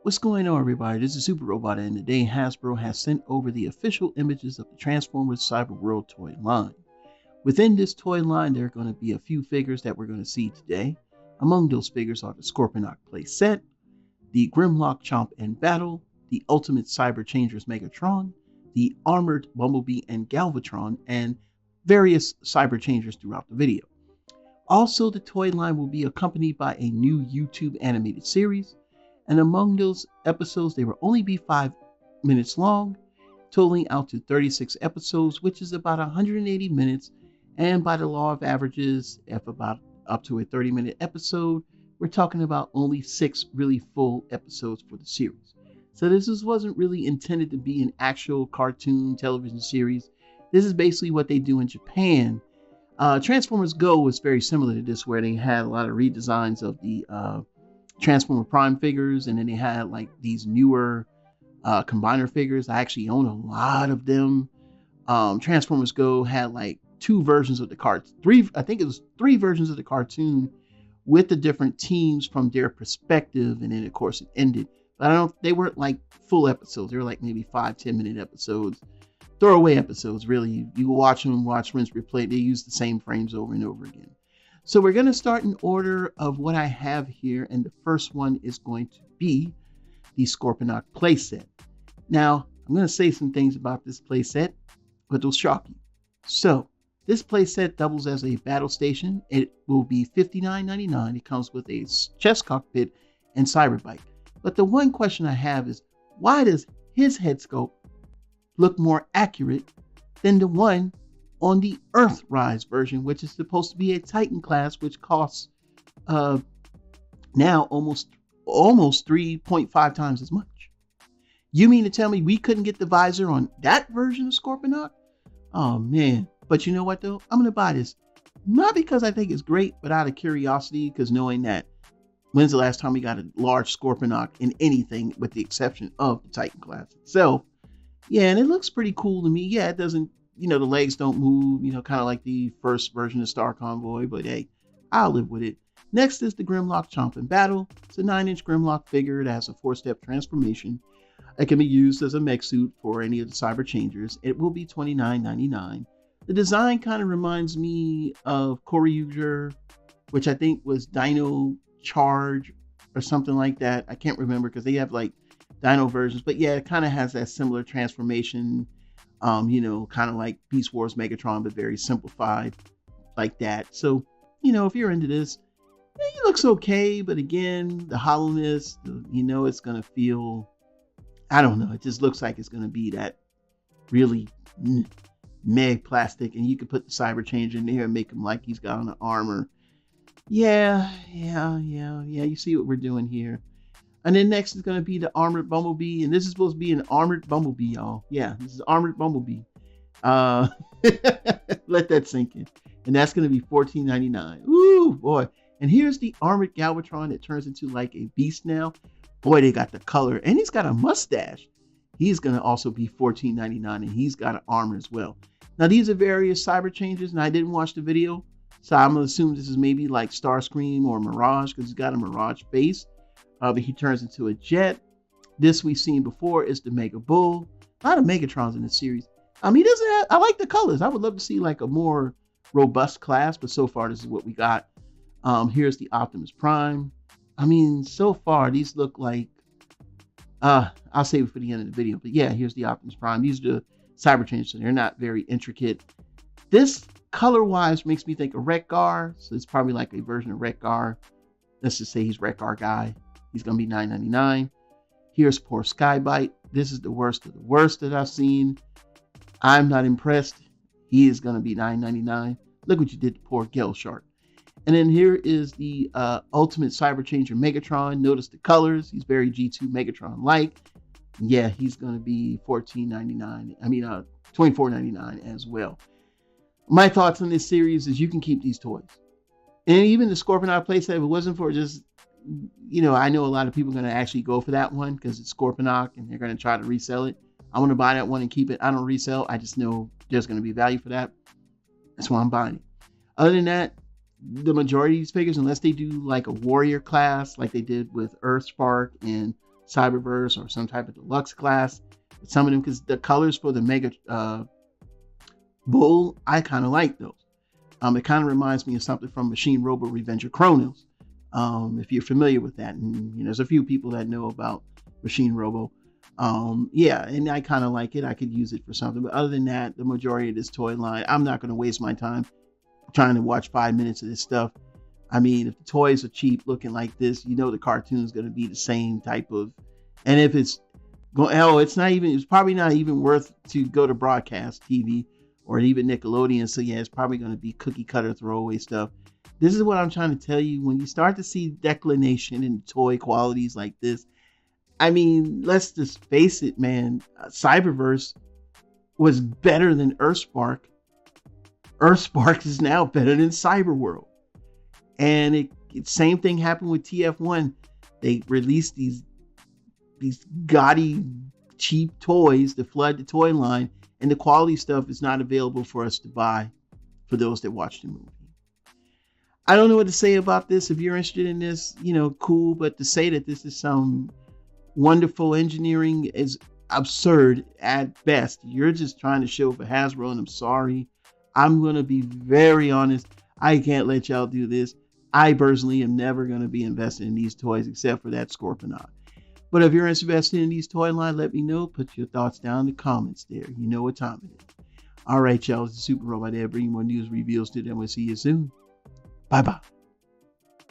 What's going on, everybody? This is Super Robot, and today Hasbro has sent over the official images of the Transformers Cyberworld toy line. Within this toy line, there are going to be a few figures that we're going to see today. Among those figures are the Scorponok playset, the GRIMLOCK Chomp and Battle, the Ultimate Cyber Changers Megatron, the Armored Bumblebee and Galvatron, and various Cyber Changers throughout the video. Also, the toy line will be accompanied by a new YouTube animated series. And among those episodes, they will only be 5 minutes long, totaling out to 36 episodes, which is about 180 minutes. And by the law of averages, if about up to a 30-minute episode, we're talking about only 6 really full episodes for the series. So this wasn't really intended to be an actual cartoon television series. This is basically what they do in Japan. Transformers Go was very similar to this, where they had a lot of redesigns of the Transformer Prime figures, and then they had like these newer combiner figures. I actually own a lot of them. Transformers Go had like 2 versions of the cartoon, I think it was 3 versions of the cartoon with the different teams from their perspective, and then of course it ended. But they weren't like full episodes. They were like maybe 5-10 minute episodes, throwaway episodes. Really, you watch them, watch, rinse, replay. They use the same frames over and over again. So we're going to start in order of what I have here, and the first one is going to be the Scorponok playset. Now, I'm going to say some things about this playset, but they'll shock you. So, this playset doubles as a battle station. It will be $59.99. It comes with a chest cockpit and cyberbike. But the one question I have is, why does his head sculpt look more accurate than the one on the Earthrise version, which is supposed to be a Titan class, which costs now almost 3.5 times as much? You mean to tell me we couldn't get the visor on that version of Scorponok? Oh man. But you know what though? I'm gonna buy this. Not because I think it's great, but out of curiosity, because knowing that when's the last time we got a large Scorponok in anything with the exception of the Titan class itself? Yeah, and it looks pretty cool to me. Yeah, it doesn't, the legs don't move, kind of like the first version of Star Convoy, but hey, I'll live with it. Next is the GRIMLOCK Chomp and Battle. It's a 9-inch GRIMLOCK figure. It has a 4-step transformation. It can be used as a mech suit for any of the Cyber Changers. It will be $29.99. The design kind of reminds me of Koryuger, which I think was Dino Charge or something like that. I can't remember because they have like Dino versions, but yeah, it kind of has that similar transformation. Kind of like Beast Wars Megatron, but very simplified like that. So, if you're into this, it looks okay. But again, the hollowness, it's going to feel, I don't know. It just looks like it's going to be that really meg plastic. And you could put the Cyber Changer in there and make him like he's got on the armor. Yeah. You see what we're doing here. And then next is going to be the Armored Bumblebee. And this is supposed to be an Armored Bumblebee, y'all. Yeah, this is Armored Bumblebee. Let that sink in. And that's going to be $14.99. Ooh, boy. And here's the Armored Galvatron that turns into like a beast now. Boy, they got the color. And he's got a mustache. He's going to also be $14.99. And he's got an armor as well. Now, these are various Cyber Changes. And I didn't watch the video. So I'm going to assume this is maybe like Starscream or Mirage, because he's got a Mirage face. But he turns into a jet. This we've seen before is the Mega Bull. A lot of Megatrons in this series. He doesn't have, I like the colors. I would love to see like a more robust class, but so far this is what we got. Here's the Optimus Prime. So far these look like, I'll save it for the end of the video. But yeah, here's the Optimus Prime. These are the Cyber Changes, so they're not very intricate. This color-wise makes me think of Wreck-Gar. So it's probably like a version of Wreck-Gar. Let's just say he's Wreck-Gar guy. He's going to be $9.99. Here's poor Skybite. This is the worst of the worst that I've seen. I'm not impressed. He is going to be $9.99. Look what you did to poor Gale Shark. And then here is the Ultimate Cyber Changer Megatron. Notice the colors. He's very G2 Megatron-like. Yeah, he's going to be $24.99 as well. My thoughts on this series is you can keep these toys. And even the Scorponok playset, if it wasn't for just, I know a lot of people are going to actually go for that one because it's Scorponok and they're going to try to resell it. I want to buy that one and keep it. I don't resell. I just know there's going to be value for that. That's why I'm buying it. Other than that, the majority of these figures, unless they do like a warrior class, like they did with Earthspark and Cyberverse or some type of deluxe class. Some of them, because the colors for the Mega Bull, I kind of like those. It kind of reminds me of something from Machine Robo Revenger Chronos, if you're familiar with that. And there's a few people that know about Machine Robo. Yeah, and I kind of like it. I could use it for something. But other than that, the majority of this toy line, I'm not going to waste my time trying to watch 5 minutes of this stuff. I mean, if the toys are cheap looking like this, the cartoon is going to be the same type of, and if it's it's probably not even worth to go to broadcast TV or even Nickelodeon. So yeah, it's probably going to be cookie cutter throwaway stuff. This is what I'm trying to tell you. When you start to see declination in toy qualities like this, I mean, let's just face it, man. Cyberverse was better than Earthspark. Earthspark is now better than Cyberworld. And same thing happened with TF1. They released these gaudy, cheap toys to flood the toy line, and the quality stuff is not available for us to buy for those that watch the movie. I don't know what to say about this. If you're interested in this, cool. But to say that this is some wonderful engineering is absurd at best. You're just trying to show for Hasbro, and I'm sorry. I'm going to be very honest. I can't let y'all do this. I personally am never going to be invested in these toys except for that Scorponok. But if you're interested in these toy line, let me know. Put your thoughts down in the comments there. You know what time it is. All right, y'all. It's the Super Robot there, bringing more news reveals to them. We'll see you soon. Bye-bye.